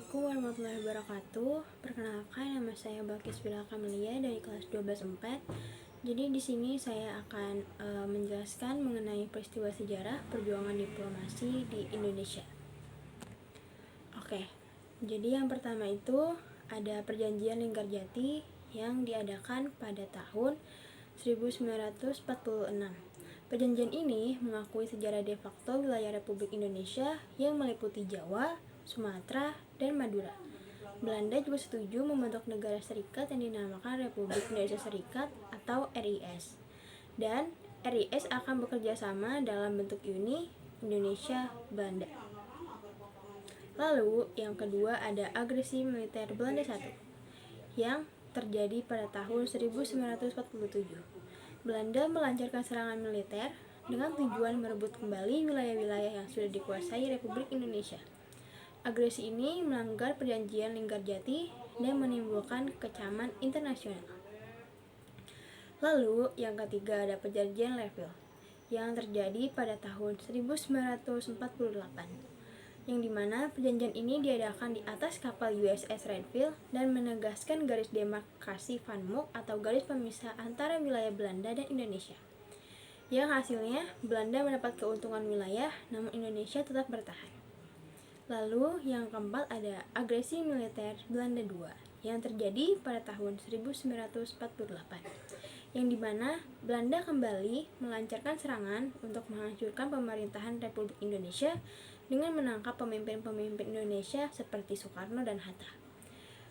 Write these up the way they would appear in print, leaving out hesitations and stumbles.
Assalamualaikum warahmatullahi wabarakatuh. Perkenalkan, nama saya Balkis Bila Kamelia dari kelas 12/4. Jadi di sini saya akan menjelaskan mengenai peristiwa sejarah perjuangan diplomasi di Indonesia. Oke. Jadi yang pertama itu ada Perjanjian Linggarjati yang diadakan pada tahun 1946. Perjanjian ini mengakui sejarah de facto wilayah Republik Indonesia yang meliputi Jawa, Sumatera, dan Madura. Belanda juga setuju membentuk negara serikat yang dinamakan Republik Indonesia Serikat atau RIS. Dan RIS akan bekerja sama dalam bentuk Uni Indonesia Belanda. Lalu yang kedua ada agresi militer Belanda I yang terjadi pada tahun 1947. Belanda melancarkan serangan militer dengan tujuan merebut kembali wilayah-wilayah yang sudah dikuasai Republik Indonesia. Agresi ini melanggar Perjanjian Linggarjati dan menimbulkan kecaman internasional. Lalu yang ketiga ada Perjanjian Leeville yang terjadi pada tahun 1948. Yang dimana perjanjian ini diadakan di atas kapal USS Renville dan menegaskan garis demarkasi Van Mook atau garis pemisah antara wilayah Belanda dan Indonesia. Yang hasilnya Belanda mendapat keuntungan wilayah, namun Indonesia tetap bertahan. Lalu yang keempat ada agresi militer Belanda II yang terjadi pada tahun 1948. Yang dimana Belanda kembali melancarkan serangan untuk menghancurkan pemerintahan Republik Indonesia dengan menangkap pemimpin-pemimpin Indonesia seperti Soekarno dan Hatta.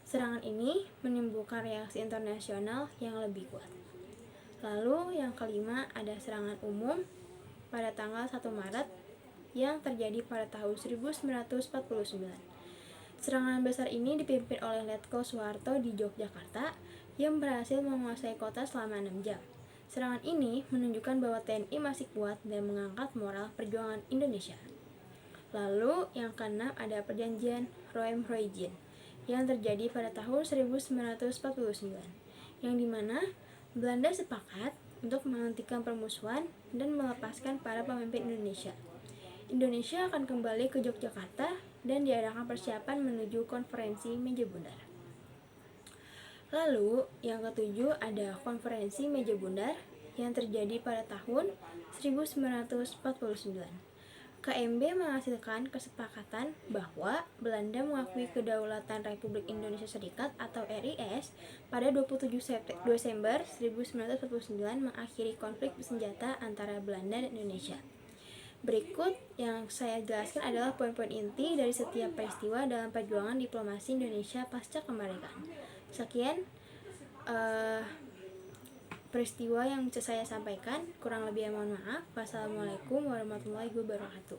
Serangan ini menimbulkan reaksi internasional yang lebih kuat. Lalu yang kelima ada serangan umum pada tanggal 1 Maret yang terjadi pada tahun 1949. Serangan besar ini dipimpin oleh Letko Soeharto di Yogyakarta yang berhasil menguasai kota selama 6 jam. Serangan ini menunjukkan bahwa TNI masih kuat dan mengangkat moral perjuangan Indonesia. Lalu yang keenam ada Perjanjian Roem-Roejen yang terjadi pada tahun 1949, yang dimana Belanda sepakat untuk menghentikan permusuhan dan melepaskan para pemimpin Indonesia. Indonesia akan kembali ke Yogyakarta dan diadakan persiapan menuju konferensi Meja Bundar. Lalu yang ketujuh ada konferensi Meja Bundar yang terjadi pada tahun 1949. KMB menghasilkan kesepakatan bahwa Belanda mengakui kedaulatan Republik Indonesia Serikat atau RIS pada 27 Desember 1949 mengakhiri konflik bersenjata antara Belanda dan Indonesia. Berikut yang saya jelaskan adalah poin-poin inti dari setiap peristiwa dalam perjuangan diplomasi Indonesia pasca kemerdekaan. Sekian peristiwa yang bisa saya sampaikan, kurang lebih mohon maaf. Wassalamualaikum warahmatullahi wabarakatuh.